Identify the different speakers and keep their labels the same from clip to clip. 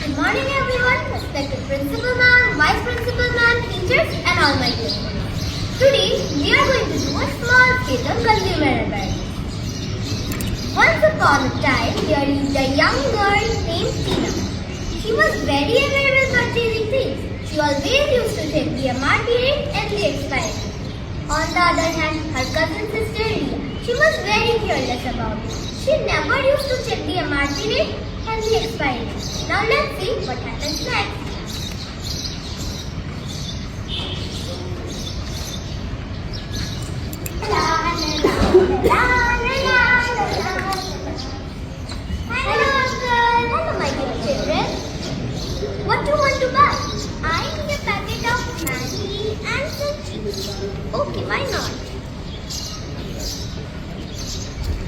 Speaker 1: Good morning everyone, respected principal ma'am, vice principal ma'am, teachers and all my dear friends. Today we are going to do a small skit on consumer awareness. Once upon a time there lived a young girl named Tina. She was very aware with purchasing things. She always used to check the MRP rate and the expiry date. On the other hand, her cousin sister Ria, she was very careless about it. She never used to check the MRP rate and the expiry date. Now let's see what happens next. Hello uncle. Hello my dear children. What do you want to buy? I need a packet of Maggi and some cheese. Okay, why not?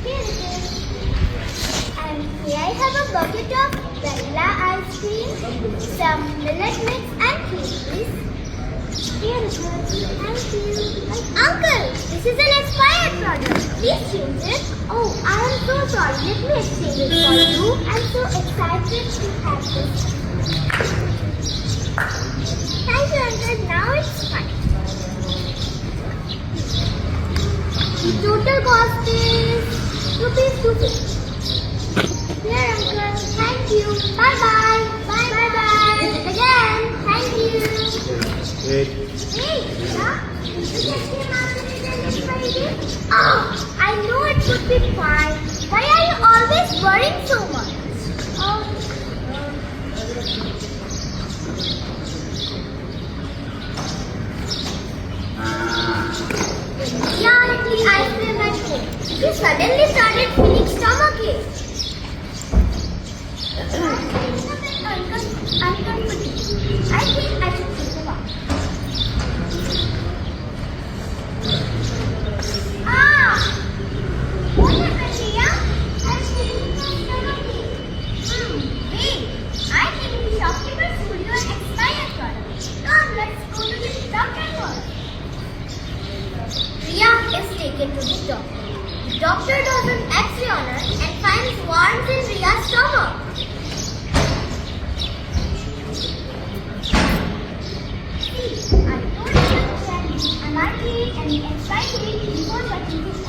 Speaker 1: Here it is. And here I have a bucket of vanilla ice cream, some millet mix and cream, please. Here it is. Thank you. Uncle, this is an expired product. Please change it. Oh, I am so sorry. Let me exchange it for you. I'm so excited to have this. Thank you, uncle. Now it's fine. The total cost is ₹250. Here, uncle. Thank you. Bye-bye. Bye-bye. Again. Thank you.
Speaker 2: Wait.
Speaker 1: Hey, yeah? Oh, I know it would be fine. Why are you always worrying so much? Oh. Yeah, the ice cream at home. She suddenly started feeling stomachache. Uncomfortable. I think I should take a walk. What happened, Ria? I'm feeling stomachache. Wait. I think the shopkeeper sold you an expired product. Come, let's go to the doctor first. Ria is taken to the doctor. The doctor does an X-ray on her and finds worms in Ria's stomach. See, I told you that the MRP and the expiry date before purchasing